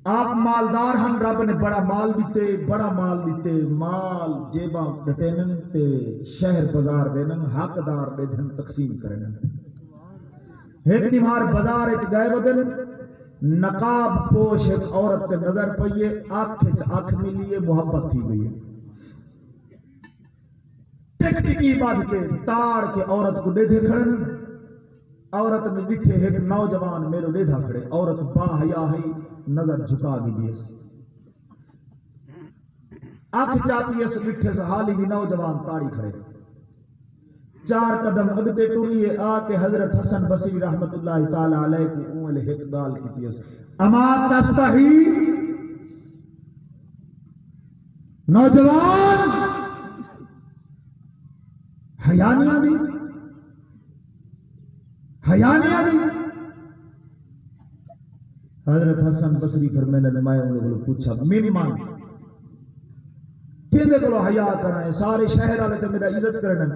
آپ مالدار ہم، رب نے بڑا مال دیتے، بڑا مال دیتے، مال جیباں ڈٹینن تے شہر بازار دینن، حقدار دین تقسیم کرنن۔ ایک نمار بازار اچ گئے بدن، نقاب پوش ایک عورت تے نظر پئیے، آنکھ ملیے، محبت تھی گئی ہے، ٹک ٹکی بات کے تاڑ کے عورت کو دے کھڑن، عورت نے بیٹھے ایک نوجوان میرے ڈیدھا کھڑے، عورت با حیا ہے، نظر جھکا دی دیس، آنکھ چاہتی ہے بیٹھے سے حالی بھی نوجوان تاڑی کھڑے، 4 قدم اگتے ٹوریے آ کے حضرت حسن بصری رحمت اللہ تعالی علیہ کو اول ایک گال کی دیس، اما تستحی، نوجوان حیا نہیں آدی، حیا نہیں آدی۔ حضرت حسن بصری فرمانے نے میں انہوں نے پوچھا ممن کیندے کولو حیا کرائیں، سارے شہر والے تے میرا عزت کرن،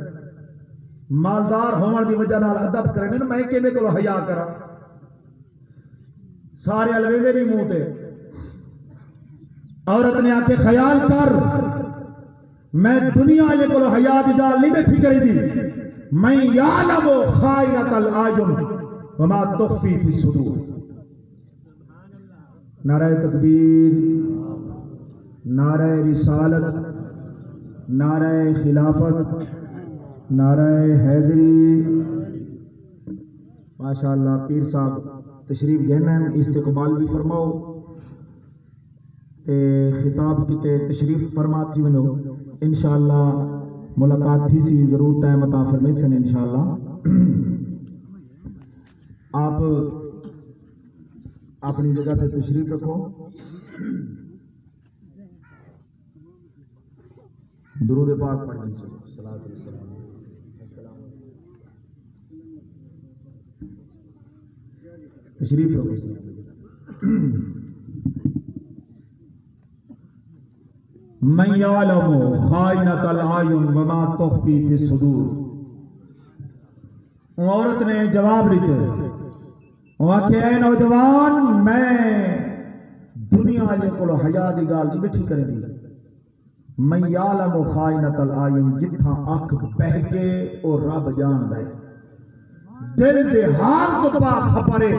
مالدار ہون دی وجہ نال ادب کرن، میں کیندے کولو حیا کراں؟ سارے الویدے نہیں منہ تے۔ عورت نے آ کے خیال کر، میں دنیا والے کولو حیا دی گال نہیں بیٹھی کری دی، میں یعلم خائنۃ الاعین وما تخفی فی الصدور۔ نعرہ تکبیر، نعرہ رسالت، نعرہ خلافت، نعرہ حیدری۔ ماشاءاللہ پیر صاحب تشریف گہنن، استقبال بھی فرماؤ تے خطاب کیتے تشریف فرما تھی ونو، انشاءاللہ ملاقات تھی سی، ضرور ٹائم عطا فرمائے سن انشاءاللہ۔ آپ اپنی جگہ سے تشریف رکھو، درود پاک پڑھیں، صلاۃ والسلام۔ تشریف رکھو۔ من یعلم خائنۃ الاعین وما تخفی فی الصدور۔ عورت نے جواب دیتے، وہ کہ اے نوجوان، میں دنیا والے کو حیا دی گال نہیں بیٹھی کرے دی، من یعلم خائنۃ الاعین، جتھاں اکھ بہ کے اور رب جان دے، دل دے حال تو پا خبرے،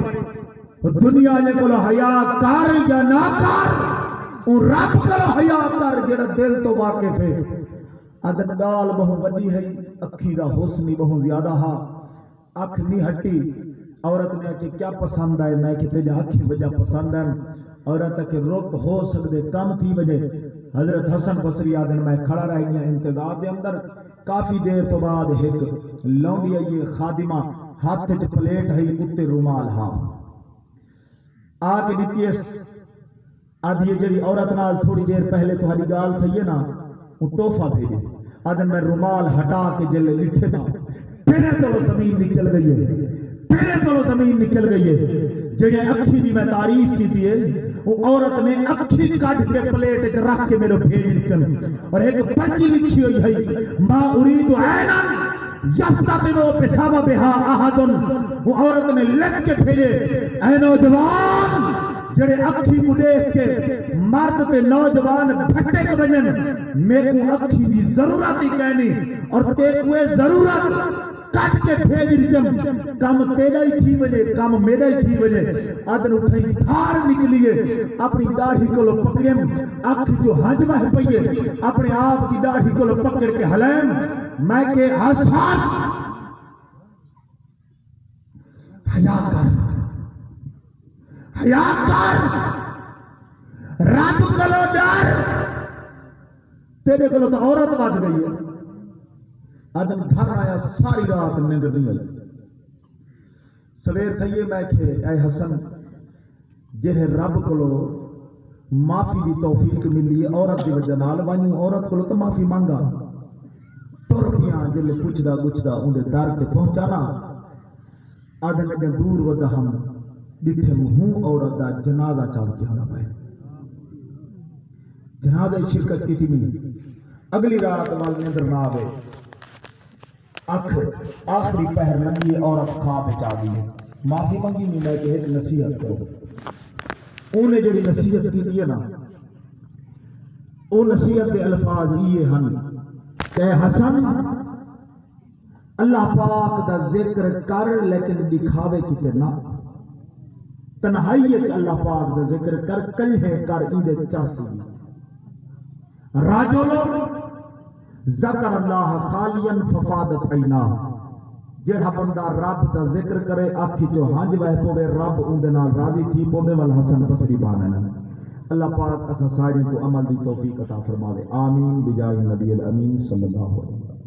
دنیا والے کو حیا کر یا نہ کر، اور رب کو حیا کر جڑا دل تو واقف ہے۔ ادن گال بہو وڈی ہے، اکھی دا حسن بہو زیادہ ہا، اکھ نہیں ہٹی۔ عورت نے کہ کیا پسند ہے، میں کہ تیرے اکھی وجہ پسند ہے۔ عورت کہ رک ہو سکتے کم تھی وجہ۔ حضرت حسن بصری آدن میں کھڑا رہی ہیں انتظار دے اندر، کافی دیر تو بعد ایک لونڈی ہے یہ خادمہ، ہاتھ تے پلیٹ ہے اتے رومال ہا، آ کے دیتی ہے آدھی جڑی عورت نال تھوڑی دیر پہلے تمہاری گال تھی ہے نا، وہ تحفہ بھیجے، آدن میں رومال ہٹا کے جلے لکھے تھا، پھر تو زمین نکل گئی ہے، پھر تو زمین نکل گئی ہے۔ جڑے اکھی دی میں تعریف کی تھی، وہ عورت نے اکھی کٹ کے پلیٹ رکھ کے میرے بھیج نکل، اور ایک پرچی لکھی ہوئی ہے، ما اريد عینا یفتتنو بسببھا احد۔ وہ عورت نے لکھ کے بھیجے، اے نوجوان جڑے اکھی کو دیکھ کے مرد تے نوجوان پھٹے کے بجن، میرے کو اکھی دی ضرورت ہی کہنی، اور تے کوئی ضرورت کٹ کے بھیج رجم، کم تیرا ہی تھی وجہ، کم میرا ہی تھی وجہ۔ آدن اٹھائی تھار نکلیے، اپنی داڑھی کو لو پکڑیں، اکھ جو ہنج بہ پئیے، اپنے آپ کی داڑھی کو لو پکڑ کے ہلائیں، میں کہ حسن حیا کر، حیا کر، رب کلو ڈر، تیرے کلو تو عورت بات گئی ہے۔ آدم گھر آیا، ساری رات نیندر نہیں آئی، سویر تھئیے میں کہ اے حسن جنہیں رب کلو معافی دی توفیق ملی عورت دی وجہ نال، وانیوں عورت کلو تو معافی مانگا، تر گیا جلے پوچھدا گچھدا اندے در تے پہنچانا، آدم اجا دور ودا ہم ڈٹھے ہوں عورت دا جنازہ چال کے آنا پائے، جنازہ شرکت کی تھی نہیں، اگلی رات وال نیندر نہ آوے، آخری پہر لگی عورت خواب چاہ گئی، معافی منگی نہیں، میں کہ ایک نصیحت کرو، انہیں جڑی نصیحت کی نا وہ نصیحت کے الفاظ یہ ہیں کہ حسن اللہ پاک دا ذکر کر لیکن دکھاوے کتے نہ، تنہائی اللہ پاک دا ذکر کر کلھے کر ایدے چاسی راجل ذکر اللہ خالیا ففادت عینا، جڑا بندہ رب دا ذکر کرے آنکھی چو ہنج بہ پوے رب اندے نال راضی تھی پوندے وال حسن بصری بانے۔ اللہ پاک اسا سارے کو عمل دی توفیق عطا فرماوے، آمین بجاہ نبی الامین صلی اللہ علیہ وسلم۔